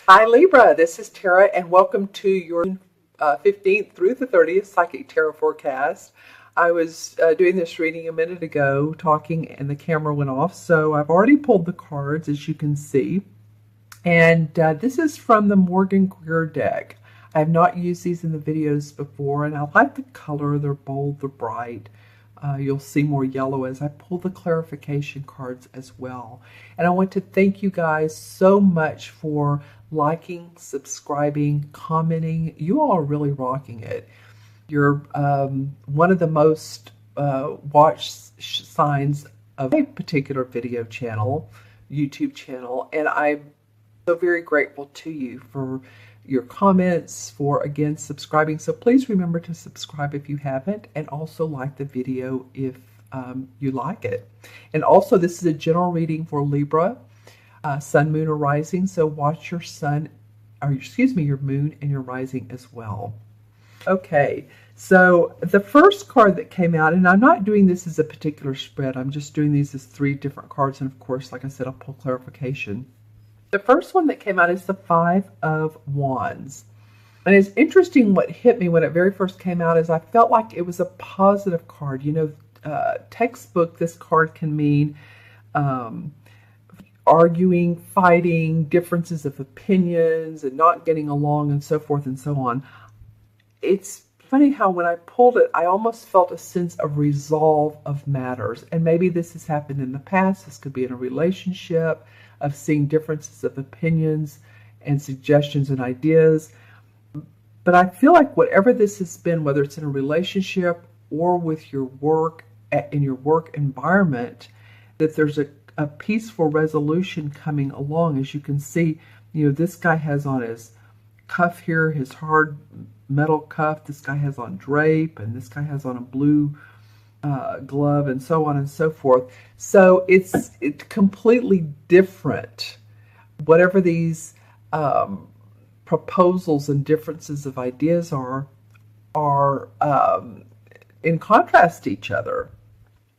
Hi Libra, this is Tara and welcome to your 15th through the 30th Psychic Tarot Forecast. I was doing this reading a minute ago, talking, and the camera went off, so I've already pulled the cards, as you can see. And this is from the Morgan Greer deck. I have not used these in the videos before, and I like the color. They're bold, they're bright. You'll see more yellow as I pull the clarification cards as well. And I want to thank you guys so much for liking, subscribing, commenting. You all are really rocking it. You're one of the most watched signs of a particular video channel, YouTube channel, and I'm so very grateful to you for your comments, for again subscribing. So please remember to subscribe if you haven't, and also like the video if you like it. And also, this is a general reading for Libra, sun, moon, or rising. So watch your sun, or excuse me, your moon and your rising as well. Okay, so the first card that came out, and I'm not doing this as a particular spread, I'm just doing these as 3 different cards, and of course, like I said, I'll pull clarification. The first one that came out is the Five of Wands. And it's interesting, what hit me when it very first came out is I felt like it was a positive card. You know, textbook, this card can mean arguing, fighting, differences of opinions, and not getting along, and so forth and so on. It's funny how when I pulled it, I almost felt a sense of resolve of matters. And maybe this has happened in the past. This could be in a relationship, of seeing differences of opinions and suggestions and ideas. But I feel like whatever this has been, whether it's in a relationship or with your work, in your work environment, that there's a peaceful resolution coming along. As you can see, you know, this guy has on his cuff here, his hard metal cuff. This guy has on drape, and this guy has on a blue glove, and so on and so forth. So it's completely different. Whatever these proposals and differences of ideas are in contrast to each other.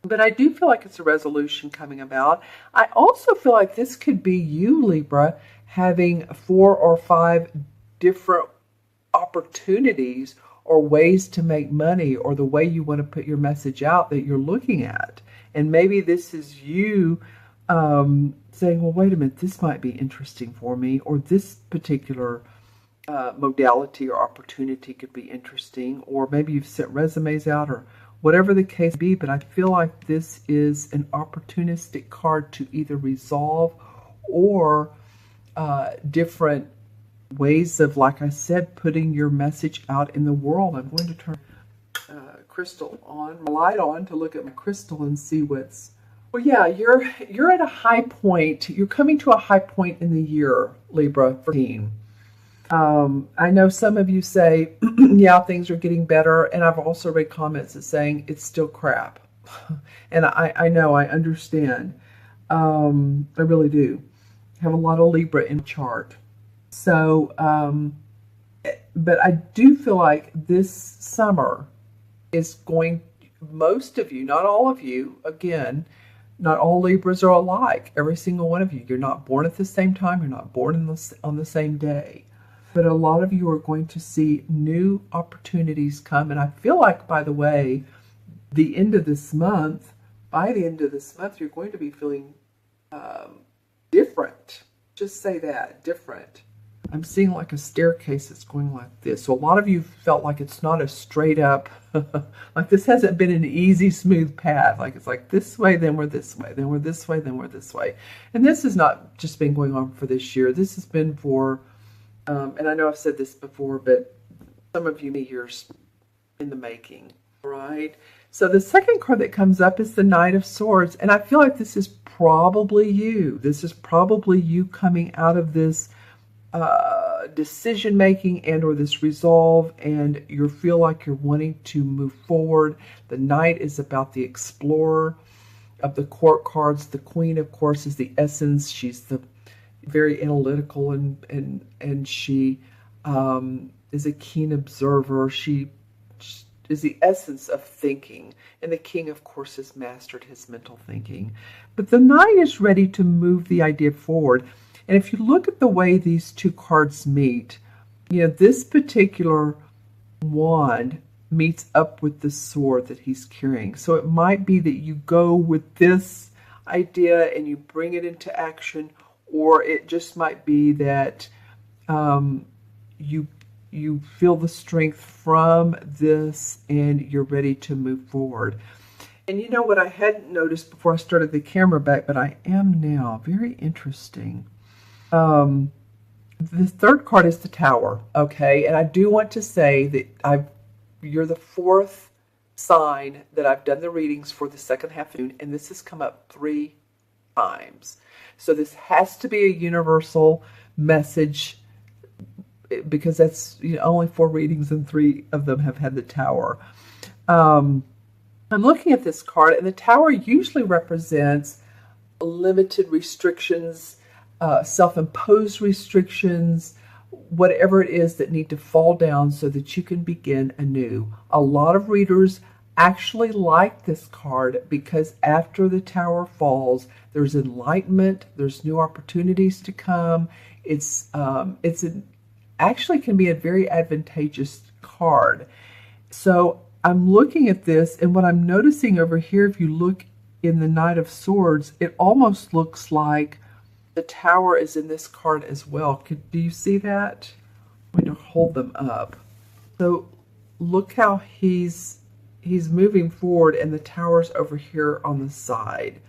But I do feel like it's a resolution coming about. I also feel like this could be you, Libra, having 4 or 5 different opportunities or ways to make money, or the way you want to put your message out that you're looking at. And maybe this is you saying, well, wait a minute, this might be interesting for me, or this particular modality or opportunity could be interesting, or maybe you've sent resumes out, or whatever the case be. But I feel like this is an opportunistic card to either resolve or different ways of, like I said, putting your message out in the world. I'm going to turn crystal on, my light on, to look at my crystal and see what's. Well, yeah, you're at a high point. You're coming to a high point in the year, Libra, for teen. I know some of you say, yeah, things are getting better, and I've also read comments that saying it's still crap. And I know, I understand. I really do. I have a lot of Libra in the chart. So, but I do feel like this summer is going, most of you, not all of you, again, not all Libras are alike. Every single one of you. You're not born at the same time. You're not born on the same day. But a lot of you are going to see new opportunities come. And I feel like, by the way, by the end of this month, you're going to be feeling different. Just say that, different. I'm seeing like a staircase that's going like this. So a lot of you felt like it's not a straight up, like this hasn't been an easy, smooth path. Like it's like this way, then we're this way, then we're this way, then we're this way. And this has not just been going on for this year. This has been for, and I know I've said this before, but some of you years in the making, right? So the second card that comes up is the Knight of Swords. And I feel like this is probably you. This is probably you coming out of this decision making and or this resolve, and you feel like you're wanting to move forward. The Knight is about the explorer of the court cards. The Queen, of course, is the essence. She's the very analytical, and she is a keen observer. She is the essence of thinking. And the King, of course, has mastered his mental thinking. But the Knight is ready to move the idea forward. And if you look at the way these two cards meet, this particular wand meets up with the sword that he's carrying. So it might be that you go with this idea and you bring it into action, or it just might be that you feel the strength from this and you're ready to move forward. And you know what I hadn't noticed before I started the camera back, but I am now. Very interesting. The third card is the Tower, okay? And I do want to say that you're the fourth sign that I've done the readings for the second half of June, and this has come up 3 times. So this has to be a universal message, because that's only 4 readings and 3 of them have had the Tower. I'm looking at this card, and the Tower usually represents limited restrictions, self-imposed restrictions, whatever it is that need to fall down so that you can begin anew. A lot of readers actually like this card because after the Tower falls, there's enlightenment, there's new opportunities to come. Actually can be a very advantageous card. So I'm looking at this, and what I'm noticing over here, if you look in the Knight of Swords, it almost looks like the Tower is in this card as well. Do you see that? I'm going to hold them up. So look how he's moving forward, and the Tower's over here on the side.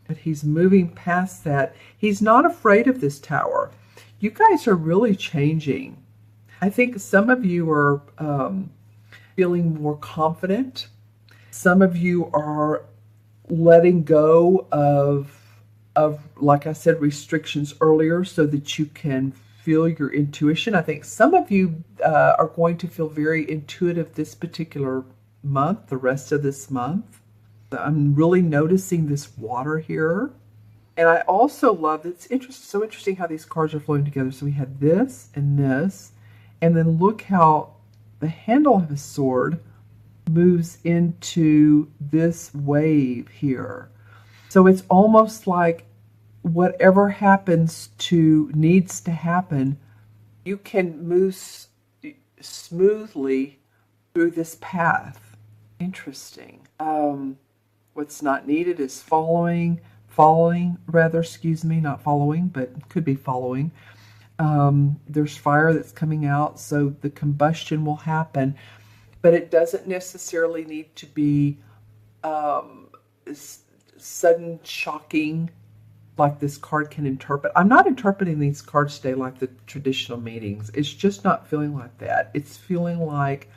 But he's moving past that. He's not afraid of this Tower. You guys are really changing. I think some of you are feeling more confident. Some of you are letting go of, like I said, restrictions earlier so that you can feel your intuition. I think some of you are going to feel very intuitive this particular month, the rest of this month. I'm really noticing this water here. And I also love, it's so interesting how these cards are flowing together. So we had this and this, and then look how the handle of his sword moves into this wave here. So it's almost like whatever needs to happen, you can move smoothly through this path. Interesting. What's not needed is falling, not following, but could be following. There's fire that's coming out, so the combustion will happen, but it doesn't necessarily need to be sudden, shocking, like this card can interpret. I'm not interpreting these cards today like the traditional meanings. It's just not feeling like that. It's feeling like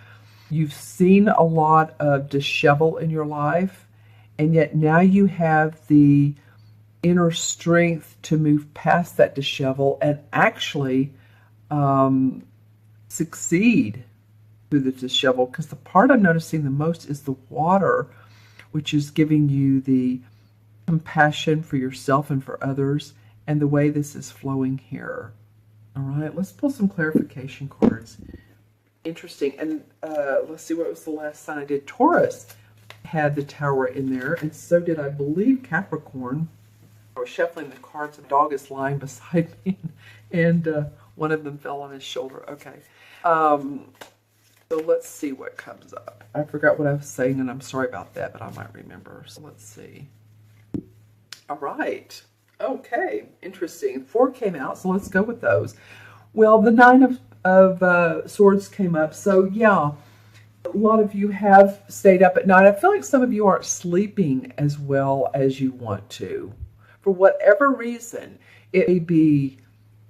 you've seen a lot of dishevel in your life, and yet now you have the inner strength to move past that dishevel and actually succeed through the dishevel. Because the part I'm noticing the most is the water, which is giving you the compassion for yourself and for others, and the way this is flowing here. All right, let's pull some clarification cards. Interesting. And let's see, what was the last sign I did? Taurus had the Tower in there, and so did, I believe, Capricorn. I was shuffling the cards, a dog is lying beside me, and one of them fell on his shoulder. Okay. So let's see what comes up. I forgot what I was saying, and I'm sorry about that, but I might remember. So let's see. All right. Okay. Interesting. 4 came out, so let's go with those. Well, the 9 of Swords came up. So, yeah, a lot of you have stayed up at night. I feel like some of you aren't sleeping as well as you want to. For whatever reason, it may be,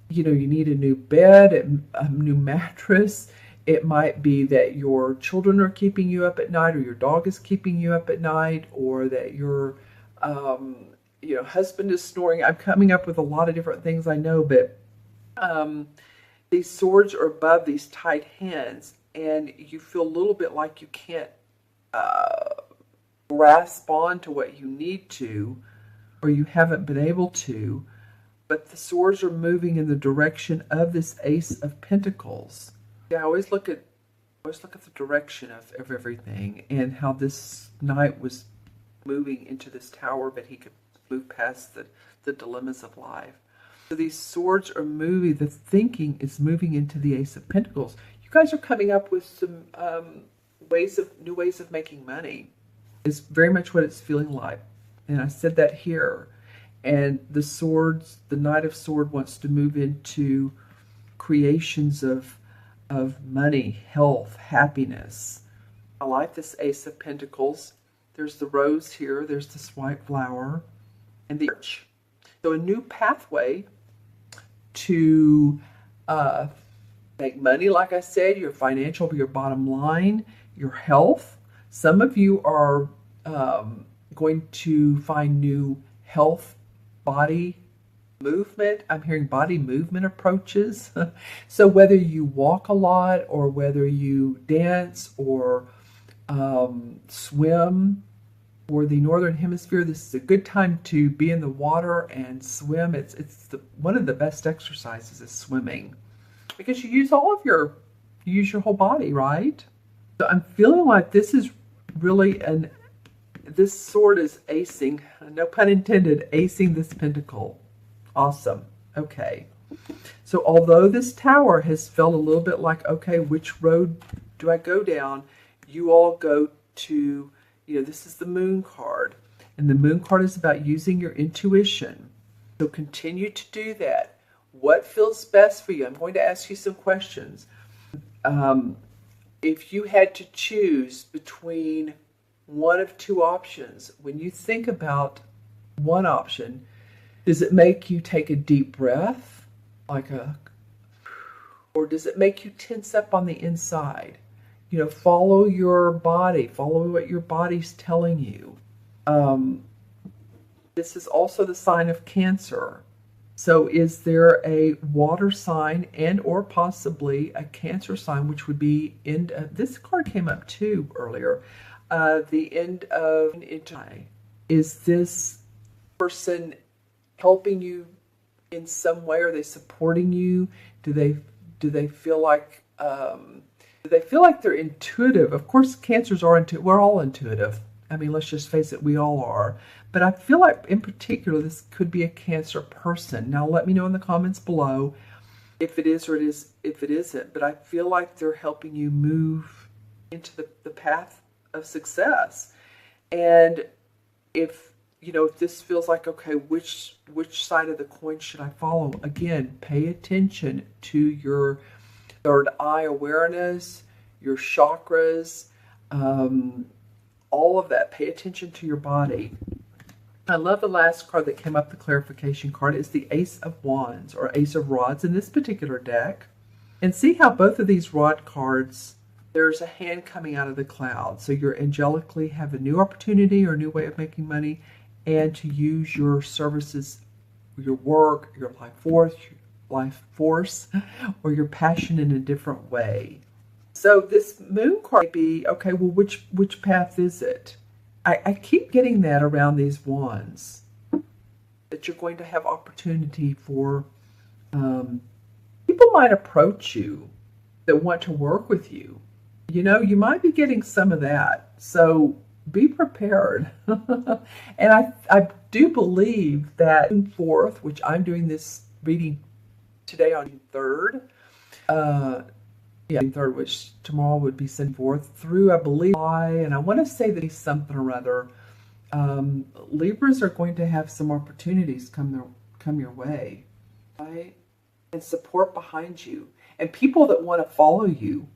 you need a new bed, a new mattress. It might be that your children are keeping you up at night, or your dog is keeping you up at night, or that your husband is snoring. I'm coming up with a lot of different things, I know, but these swords are above these tight hands, and you feel a little bit like you can't grasp on to what you need to, or you haven't been able to, but the swords are moving in the direction of this Ace of Pentacles. Yeah, I always look at the direction of everything, and how this knight was moving into this tower, but he could move past the dilemmas of life. So these swords are moving, the thinking is moving into the Ace of Pentacles. You guys are coming up with some new ways of making money. Is very much what it's feeling like. And I said that here. And the swords, the Knight of Swords wants to move into creations of money, health, happiness. I like this Ace of Pentacles. There's the rose here, there's this white flower, and the arch. So a new pathway to make money, like I said, your financial, your bottom line, your health. Some of you are going to find new health, body movement. I'm hearing body movement approaches. So whether you walk a lot or whether you dance or swim, for the Northern Hemisphere, this is a good time to be in the water and swim. It's one of the best exercises is swimming, because you use you use your whole body, right? So I'm feeling like this is really this sword is acing, no pun intended, acing this pentacle. Awesome. Okay. So although this tower has felt a little bit like, okay, which road do I go down? You all go to, this is the Moon card. And the Moon card is about using your intuition. So continue to do that. What feels best for you? I'm going to ask you some questions. If you had to choose between one of two options, when you think about one option, does it make you take a deep breath, or does it make you tense up on the inside? Follow your body, follow what your body's telling you. This is also the sign of Cancer. So is there a water sign and or possibly a Cancer sign, which would be this card came up too earlier, the end of July. Is this person helping you in some way? Are they supporting you? Do they feel like they're intuitive? Of course, Cancers are intuitive. We're all intuitive. I mean, let's just face it, we all are. But I feel like in particular, this could be a Cancer person. Now, let me know in the comments below if it is or if it isn't. But I feel like they're helping you move into the path of success. And if this feels like, okay, which side of the coin should I follow? Again, pay attention to your third eye awareness, your chakras, all of that. Pay attention to your body. I love the last card that came up, the clarification card. It's the Ace of Wands or Ace of Rods in this particular deck. And see how both of these rod cards, there's a hand coming out of the cloud. So you're angelically have a new opportunity or a new way of making money, and to use your services, your work, your life force, or your passion in a different way. So this Moon card may be, okay, well, which path is it? I keep getting that around these wands, that you're going to have opportunity for, people might approach you that want to work with you. You might be getting some of that. So be prepared. And I do believe that June 4th, which I'm doing this reading today on June 3rd, June 3rd, which tomorrow would be June 4th, through, I believe, July, and I want to say that something or other, Libras are going to have some opportunities come your way, right? And support behind you, and people that want to follow you.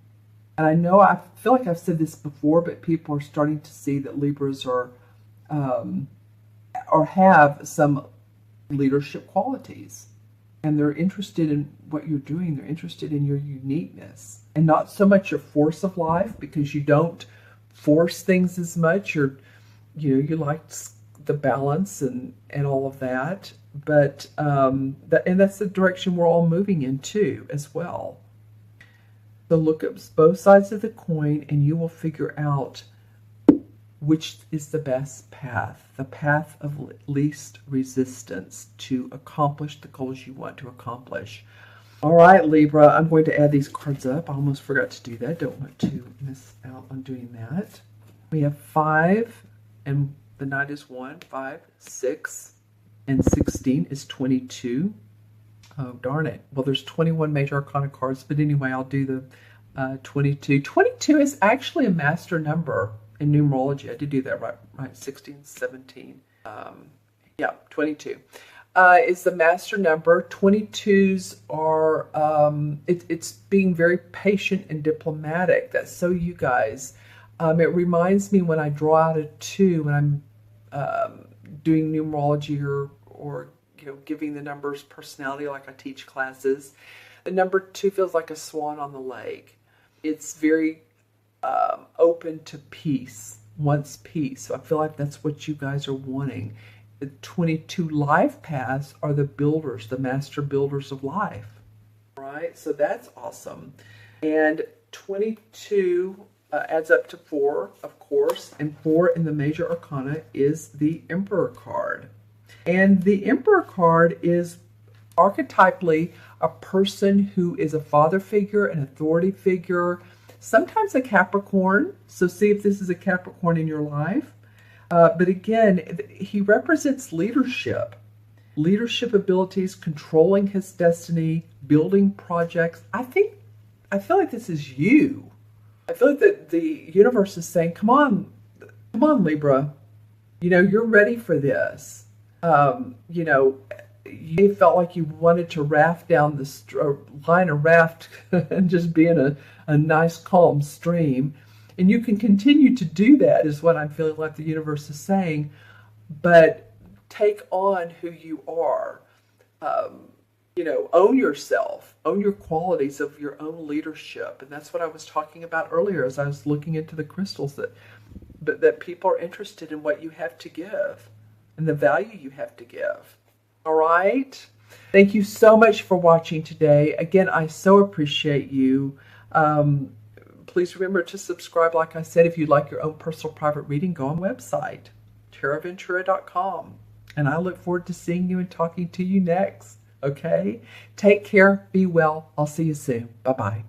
And I feel like I've said this before, but people are starting to see that Libras are or have some leadership qualities. And they're interested in what you're doing. They're interested in your uniqueness. And not so much your force of life, because you don't force things as much. You like the balance and all of that. But and that's the direction we're all moving into as well. So look at both sides of the coin, and you will figure out which is the best path, the path of least resistance to accomplish the goals you want to accomplish. All right, Libra, I'm going to add these cards up. I almost forgot to do that. Don't want to miss out on doing that. We have 5, and the Knight is 1, 5, 6, and 16 is 22. Oh, darn it. Well, there's 21 major arcana cards, but anyway, I'll do the 22. 22 is actually a master number in numerology. I did do that right, 16, 17. Yeah, 22. Is the master number. 22s are, it's being very patient and diplomatic. That's so you guys. It reminds me when I draw out a 2, when I'm doing numerology or giving the numbers personality like I teach classes. The number 2 feels like a swan on the lake. It's very open to peace, wants peace. So I feel like that's what you guys are wanting. The 22 life paths are the builders, the master builders of life, right? So that's awesome. And 22 adds up to 4, of course, and 4 in the major arcana is the Emperor card. And the Emperor card is archetypally a person who is a father figure, an authority figure, sometimes a Capricorn. So see if this is a Capricorn in your life. But again, he represents leadership abilities, controlling his destiny, building projects. I feel like this is you. I feel like that the universe is saying, come on, Libra. You're ready for this. You felt like you wanted to raft down line a raft and just be in a nice, calm stream. And you can continue to do that, is what I'm feeling like the universe is saying. But take on who you are. Own yourself. Own your qualities of your own leadership. And that's what I was talking about earlier as I was looking into the crystals, that people are interested in what you have to give and the value you have to give. All right? Thank you so much for watching today. Again, I so appreciate you. Please remember to subscribe. Like I said, if you'd like your own personal private reading, go on the website, taraventura.com. And I look forward to seeing you and talking to you next. Okay? Take care. Be well. I'll see you soon. Bye-bye.